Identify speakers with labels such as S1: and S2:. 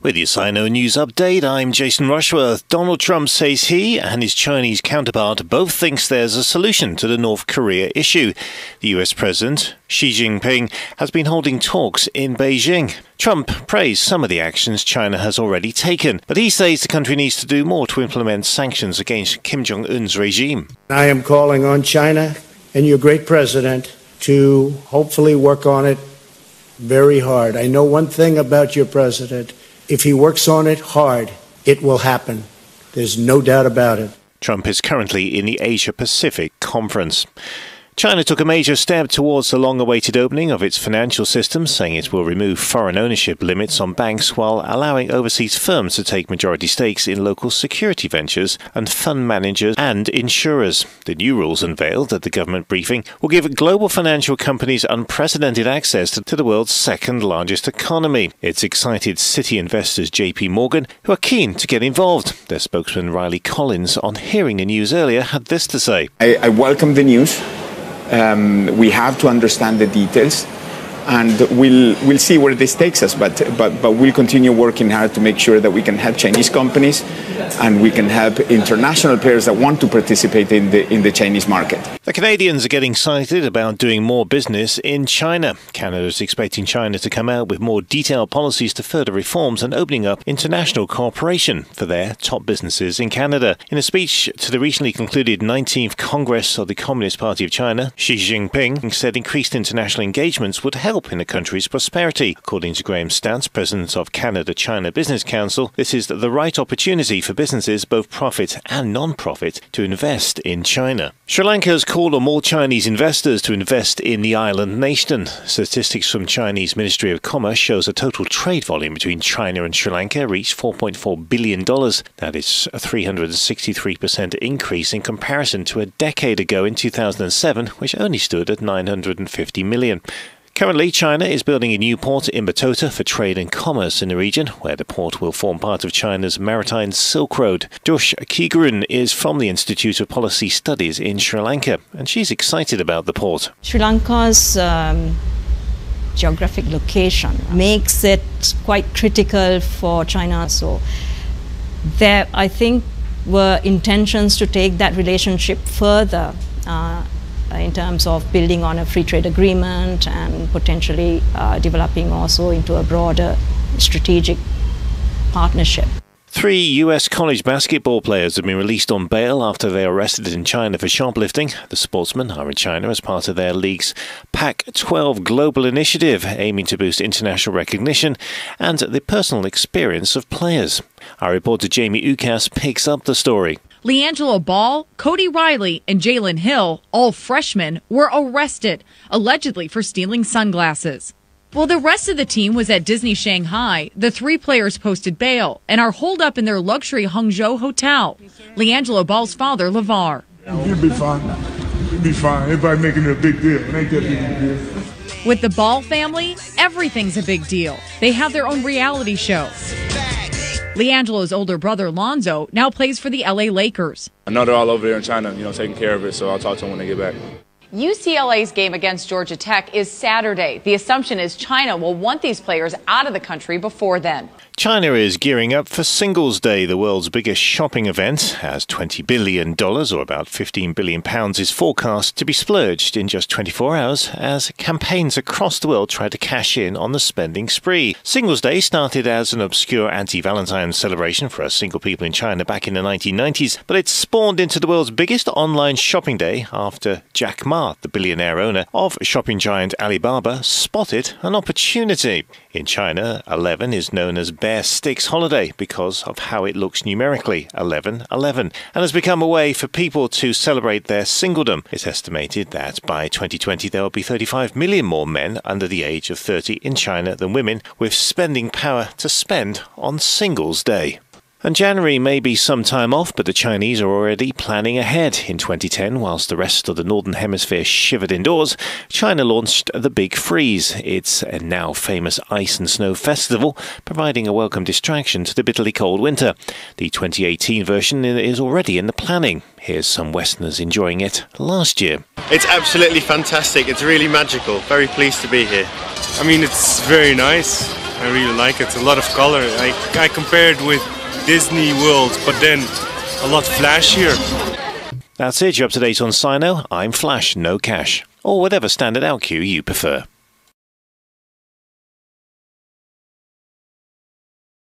S1: With your Sino News Update, I'm Jason Rushworth. Donald Trump says he and his Chinese counterpart both thinks there's a solution to the North Korea issue. The US President, Xi Jinping, has been holding talks in Beijing. Trump praised some of the actions China has already taken, but he says the country needs to do more to implement sanctions against Kim Jong-un's regime.
S2: I am calling on China and your great president to hopefully work on it very hard. I know one thing about your president. If he works on it hard, it will happen. There's no doubt about it.
S1: Trump is currently in the Asia-Pacific Conference. China took a major step towards the long-awaited opening of its financial system, saying it will remove foreign ownership limits on banks while allowing overseas firms to take majority stakes in local security ventures and fund managers and insurers. The new rules unveiled at the government briefing will give global financial companies unprecedented access to the world's second-largest economy. It's excited City investors JP Morgan, who are keen to get involved. Their spokesman Riley Collins, on hearing the news earlier, had this to say.
S3: I welcome the news. We have to understand the details, and we'll see where this takes us. But we'll continue working hard to make sure that we can help Chinese companies and we can help international players that want to participate in the Chinese market.
S1: The Canadians are getting excited about doing more business in China. Canada is expecting China to come out with more detailed policies to further reforms and opening up international cooperation for their top businesses in Canada. In a speech to the recently concluded 19th Congress of the Communist Party of China, Xi Jinping said increased international engagements would help in the country's prosperity. According to Graham Stantz, president of Canada-China Business Council, this is the right opportunity for businesses, both profit and non-profit, to invest in China. Sri Lanka has called on all Chinese investors to invest in the island nation. Statistics from Chinese Ministry of Commerce shows a total trade volume between China and Sri Lanka reached $4.4 billion. That is a 363% increase in comparison to a decade ago in 2007, which only stood at $950 million. Currently, China is building a new port in Batota for trade and commerce in the region, where the port will form part of China's maritime Silk Road. Josh Kigrun is from the Institute of Policy Studies in Sri Lanka, and she's excited about the port.
S4: Sri Lanka's geographic location makes it quite critical for China. So there, I think, were intentions to take that relationship further in terms of building on a free trade agreement and potentially developing also into a broader strategic partnership.
S1: 3 US college basketball players have been released on bail after they were arrested in China for shoplifting. The sportsmen are in China as part of their league's Pac-12 global initiative, aiming to boost international recognition and the personal experience of players. Our reporter Jamie Ukas picks up the story.
S5: LiAngelo Ball, Cody Riley, and Jalen Hill, all freshmen, were arrested, allegedly for stealing sunglasses. While the rest of the team was at Disney Shanghai, the 3 players posted bail and are holed up in their luxury Hangzhou hotel. LiAngelo Ball's father, LeVar.
S6: You'll be fine. You'll be fine. Everybody making it a big deal. It ain't that big a deal.
S5: With the Ball family, everything's a big deal. They have their own reality show. LiAngelo's older brother, Lonzo, now plays for the LA Lakers.
S7: I know they're all over there in China, taking care of it, so I'll talk to them when they get back.
S8: UCLA's game against Georgia Tech is Saturday. The assumption is China will want these players out of the country before then.
S1: China is gearing up for Singles Day, the world's biggest shopping event, as $20 billion, or about £15 billion, is forecast to be splurged in just 24 hours as campaigns across the world try to cash in on the spending spree. Singles Day started as an obscure anti-Valentine's celebration for us single people in China back in the 1990s, but it's spawned into the world's biggest online shopping day after Jack Ma, the billionaire owner of shopping giant Alibaba, spotted an opportunity. In China, 11 is known as Bear Sticks Holiday because of how it looks numerically, 11-11, and has become a way for people to celebrate their singledom. It's estimated that by 2020 there will be 35 million more men under the age of 30 in China than women with spending power to spend on Singles Day. And January may be some time off, but the Chinese are already planning ahead. In 2010, whilst the rest of the Northern Hemisphere shivered indoors, China launched the Big Freeze. It's a now famous ice and snow festival, providing a welcome distraction to the bitterly cold winter. The 2018 version is already in the planning. Here's some Westerners enjoying it last year.
S9: It's absolutely fantastic. It's really magical. Very pleased to be here. I mean, it's very nice. I really like it. It's a lot of color. I compared with Disney World, but then a lot flashier.
S1: That's it. You're up to date on Sino. I'm Flash, no cash. Or whatever standard out cue you prefer.